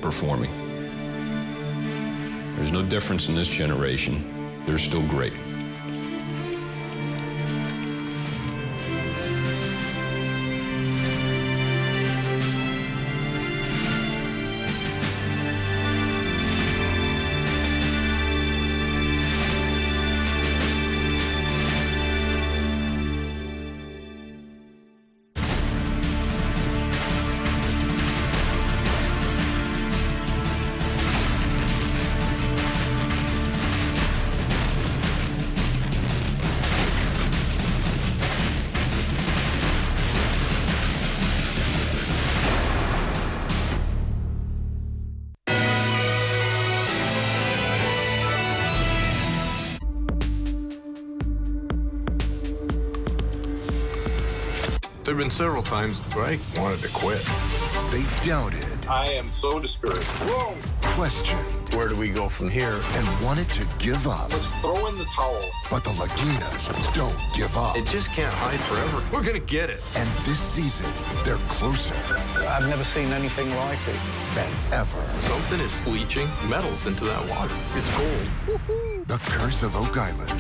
performing. There's no difference in this generation. They're still great. There have been several times where I wanted to quit. They doubted. I am so discouraged. Whoa! Questioned. Where do we go from here? And wanted to give up. Let's throw in the towel. But the Laginas don't give up. It just can't hide forever. We're gonna get it. And this season, they're closer. I've never seen anything like it. Than ever. Something is leaching metals into that water. It's gold. Woo-hoo. The Curse of Oak Island.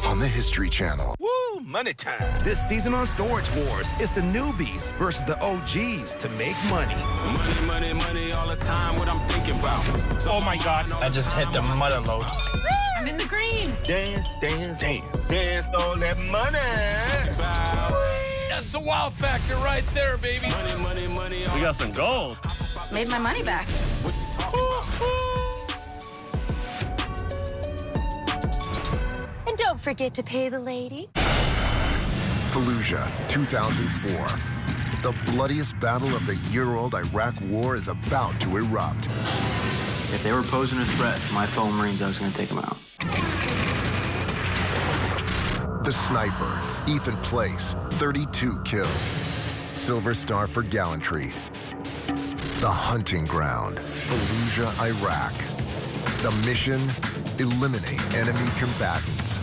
On the History Channel. Woo, money time. This season on Storage Wars, it's the newbies versus the OGs to make money. Money, money, money all the time, what I'm thinking about. Oh my God, I just hit the mother load. I'm in the green. Dance, dance, dance. Dance all that money. That's the wow factor right there, baby. Money, money, money. We got some gold. Made my money back. What you talking about? And don't forget to pay the lady. Fallujah, 2004. The bloodiest battle of the year-old Iraq War is about to erupt. If they were posing a threat to my fellow Marines, I was going to take them out. The Sniper, Ethan Place, 32 kills. Silver Star for gallantry. The Hunting Ground, Fallujah, Iraq. The mission, eliminate enemy combatants.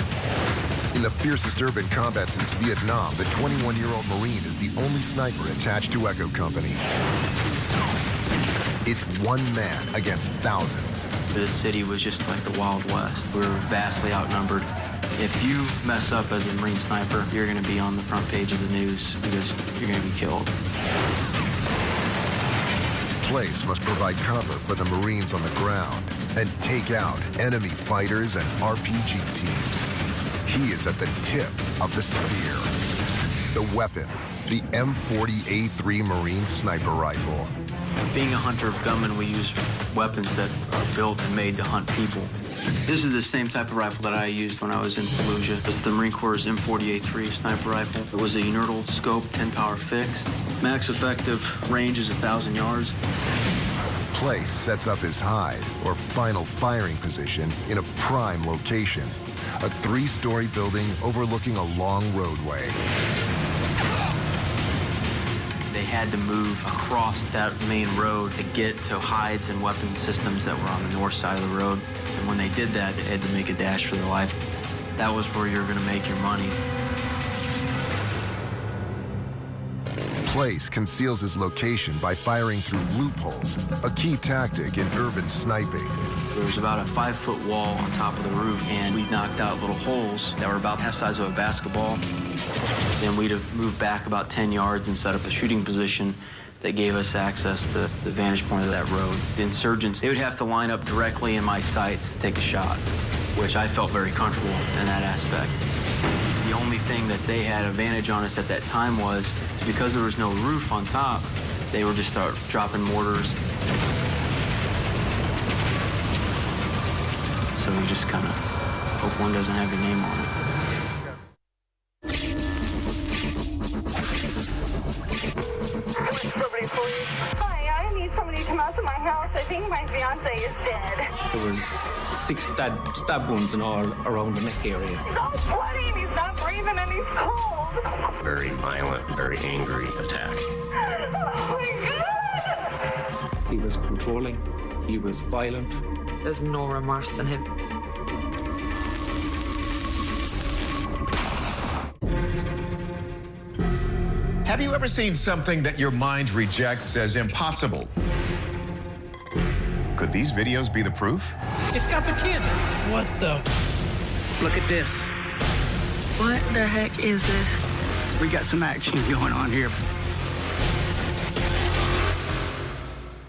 In the fiercest urban combat since Vietnam, the 21-year-old Marine is the only sniper attached to Echo Company. It's one man against thousands. This city was just like the Wild West. We were vastly outnumbered. If you mess up as a Marine sniper, you're going to be on the front page of the news because you're going to be killed. Place must provide cover for the Marines on the ground and take out enemy fighters and RPG teams. He is at the tip of the spear. The weapon, the M40A3 Marine sniper rifle. Being a hunter of gunmen, we use weapons that are built and made to hunt people. This is the same type of rifle that I used when I was in Fallujah. This is the Marine Corps' M40A3 sniper rifle. It was a inertial scope, 10 power fixed. Max effective range is 1,000 yards. Place sets up his hide, or final firing position, in a prime location. A 3-story building overlooking a long roadway. They had to move across that main road to get to hides and weapon systems that were on the north side of the road. And when they did that, they had to make a dash for their life. That was where you're going to make your money. Place conceals his location by firing through loopholes, a key tactic in urban sniping. There was about a 5-foot wall on top of the roof, and we knocked out little holes that were about half the size of a basketball. Then we'd have moved back about 10 yards and set up a shooting position that gave us access to the vantage point of that road. The insurgents, they would have to line up directly in my sights to take a shot, which I felt very comfortable in that aspect. The only thing that they had advantage on us at that time was because there was no roof on top, they would just start dropping mortars. So you just kind of hope one doesn't have your name on it. Hi, I need somebody to come out to my house. I think my fiance is dead. There was 6 stab wounds and all around the neck area. He's all bloody and he's not breathing and he's cold. Very violent, very angry attack. Oh my God! He was controlling. He was violent. There's no remorse in him. Have you you ever seen something that your mind rejects as impossible? Could these videos be the proof? It's got the kids. What the? Look at this. What the heck is this? We got some action going on here.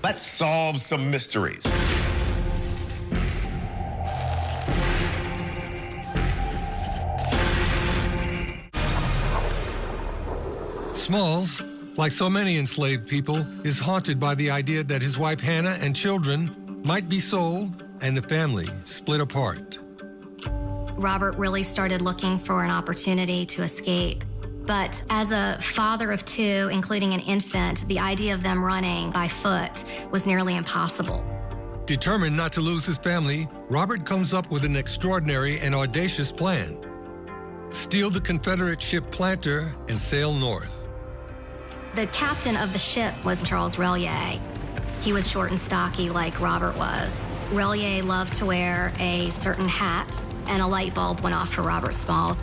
Let's solve some mysteries. Smalls, like so many enslaved people, is haunted by the idea that his wife Hannah and children might be sold and the family split apart. Robert really started looking for an opportunity to escape. But as a father of two, including an infant, the idea of them running by foot was nearly impossible. Determined not to lose his family, Robert comes up with an extraordinary and audacious plan. Steal the Confederate ship Planter and sail north. The captain of the ship was Charles Relier. He was short and stocky like Robert was. Relier loved to wear a certain hat, and a light bulb went off for Robert Smalls.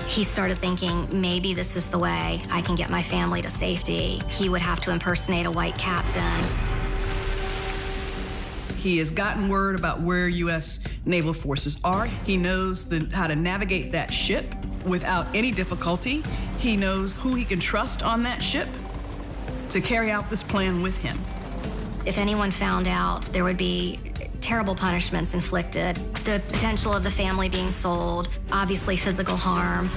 He started thinking, maybe this is the way I can get my family to safety. He would have to impersonate a white captain. He has gotten word about where U.S. naval forces are. He knows how to navigate that ship without any difficulty. He knows who he can trust on that ship to carry out this plan with him. If anyone found out, there would be terrible punishments inflicted. The potential of the family being sold, obviously physical harm.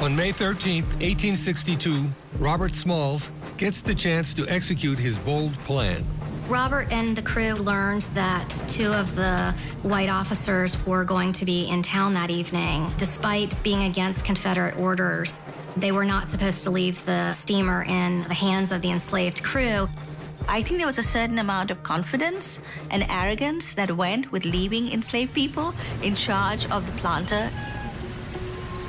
On May 13, 1862, Robert Smalls gets the chance to execute his bold plan. Robert and the crew learned that two of the white officers were going to be in town that evening. Despite being against Confederate orders, they were not supposed to leave the steamer in the hands of the enslaved crew. I think there was a certain amount of confidence and arrogance that went with leaving enslaved people in charge of the Planter.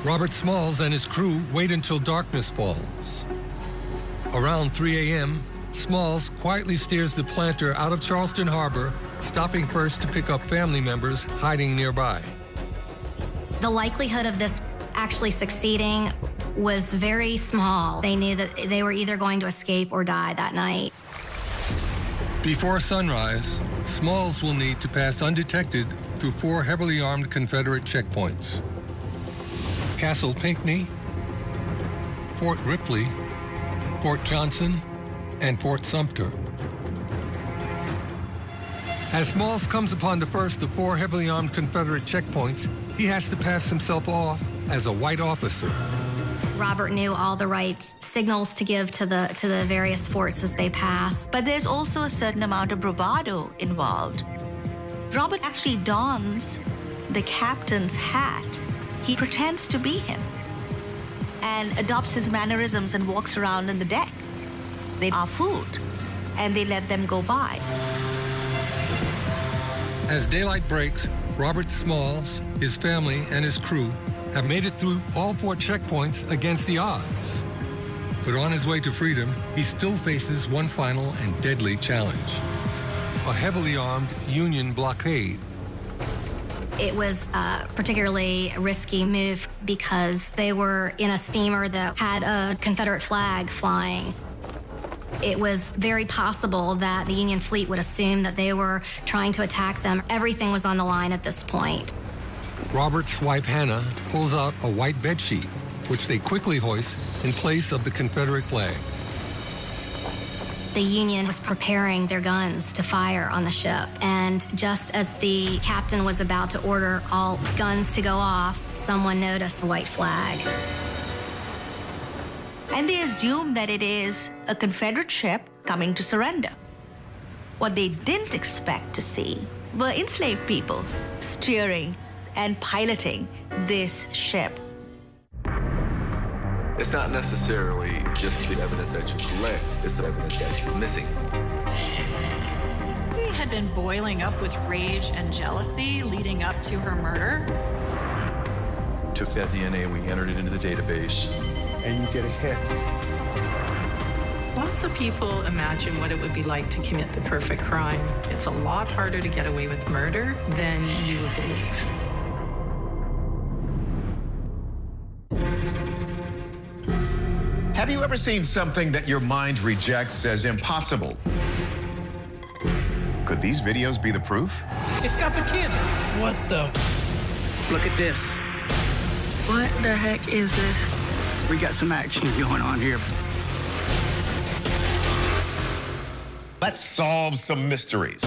Robert Smalls and his crew wait until darkness falls. Around 3 a.m., Smalls quietly steers the Planter out of Charleston Harbor, stopping first to pick up family members hiding nearby. The likelihood of this actually succeeding was very small. They knew that they were either going to escape or die that night. Before sunrise, Smalls will need to pass undetected through 4 heavily armed Confederate checkpoints: Castle Pinckney, Fort Ripley, Fort Johnson, and Fort Sumter. As Smalls comes upon the first of 4 heavily armed Confederate checkpoints, he has to pass himself off as a white officer. Robert knew all the right signals to give to the various forts as they passed. But there's also a certain amount of bravado involved. Robert actually dons the captain's hat. He pretends to be him and adopts his mannerisms and walks around in the deck. They are fooled, and they let them go by. As daylight breaks, Robert Smalls, his family, and his crew have made it through all 4 checkpoints against the odds. But on his way to freedom, he still faces one final and deadly challenge: a heavily armed Union blockade. It was a particularly risky move because they were in a steamer that had a Confederate flag flying. It was very possible that the Union fleet would assume that they were trying to attack them. Everything was on the line at this point. Robert's wife, Hannah, pulls out a white bedsheet, which they quickly hoist in place of the Confederate flag. The Union was preparing their guns to fire on the ship, and just as the captain was about to order all guns to go off, someone noticed a white flag. And they assume that it is a Confederate ship coming to surrender. What they didn't expect to see were enslaved people steering and piloting this ship. It's not necessarily just the evidence that you collect, it's the evidence that's missing. He had been boiling up with rage and jealousy leading up to her murder. Took that DNA, we entered it into the database. And you get a hit. Lots of people imagine what it would be like to commit the perfect crime. It's a lot harder to get away with murder than you believe. Have Have you ever seen something that your mind rejects as impossible? Could these videos be the proof? It's got the kid. What the? Look at this. What the heck is this? We got some action going on here. Let's solve some mysteries.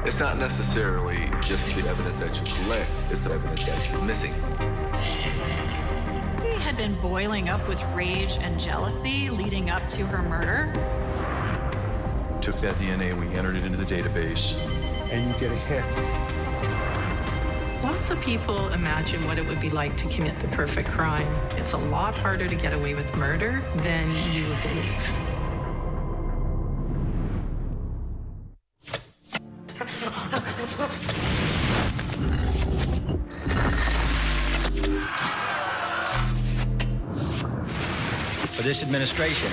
It's not necessarily just the evidence that you collect, it's the evidence that's missing. He had been boiling up with rage and jealousy leading up to her murder. Took that DNA, we entered it into the database. And you get a hit. Lots of people imagine what it would be like to commit the perfect crime. It's a lot harder to get away with murder than you would believe. For this administration.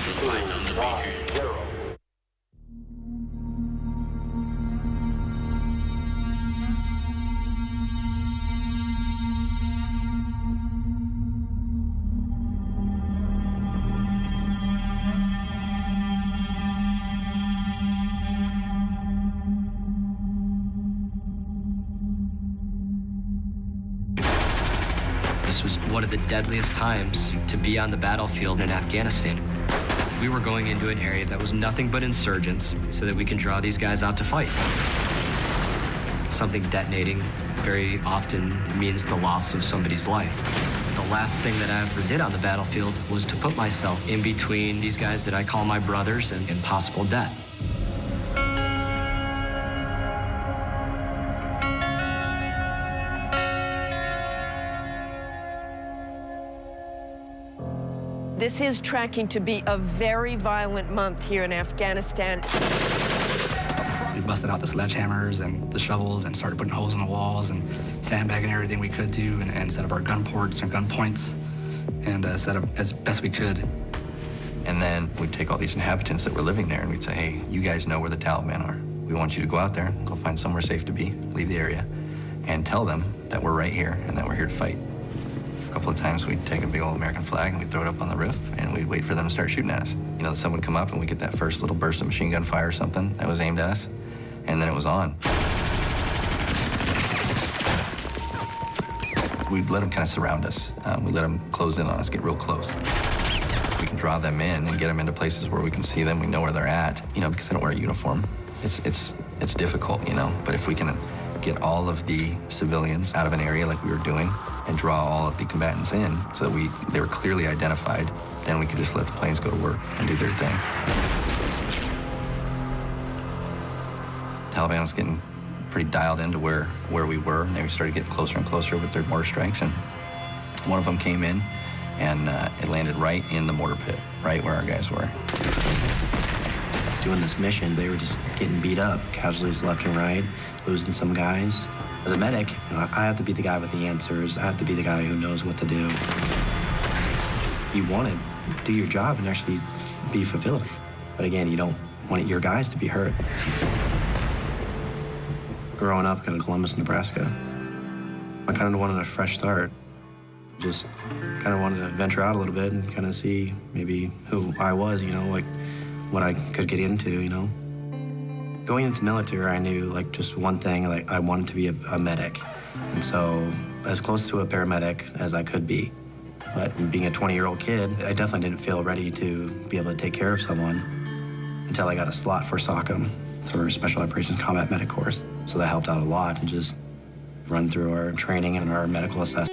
This was one of the deadliest times to be on the battlefield in Afghanistan. We were going into an area that was nothing but insurgents so that we can draw these guys out to fight. Something detonating very often means the loss of somebody's life. The last thing that I ever did on the battlefield was to put myself in between these guys that I call my brothers and possible death. This is tracking to be a very violent month here in Afghanistan. We busted out the sledgehammers and the shovels and started putting holes in the walls and sandbagging everything we could do and set up our gun ports and gun points and set up as best we could. And then we'd take all these inhabitants that were living there and we'd say, hey, you guys know where the Taliban are. We want you to go out there, go find somewhere safe to be, leave the area, and tell them that we're right here and that we're here to fight. A couple of times we'd take a big old American flag and we'd throw it up on the roof and we'd wait for them to start shooting at us. You know, the sun would come up and we'd get that first little burst of machine gun fire or something that was aimed at us, and then it was on. We'd let them kind of surround us. We'd let them close in on us, get real close. We can draw them in and get them into places where we can see them, we know where they're at, you know, because they don't wear a uniform. It's difficult, you know, but if we can get all of the civilians out of an area like we were doing and draw all of the combatants in so that they were clearly identified, then we could just let the planes go to work and do their thing. Taliban was getting pretty dialed into where we were, and they started getting closer and closer with their mortar strikes, and one of them came in, and it landed right in the mortar pit, right where our guys were. Doing this mission, they were just getting beat up, casualties left and right, losing some guys. As a medic, you know, I have to be the guy with the answers. I have to be the guy who knows what to do. You want to do your job and actually be fulfilled. But again, you don't want your guys to be hurt. Growing up in Columbus, Nebraska, I kind of wanted a fresh start. Just kind of wanted to venture out a little bit and kind of see maybe who I was, you know, like what I could get into, you know. Going into military, I knew like just one thing, like I wanted to be a medic. And so as close to a paramedic as I could be. But being a 20-year-old kid, I definitely didn't feel ready to be able to take care of someone until I got a slot for SOCM, for Special Operations Combat Medic course. So that helped out a lot to just run through our training and our medical assessment.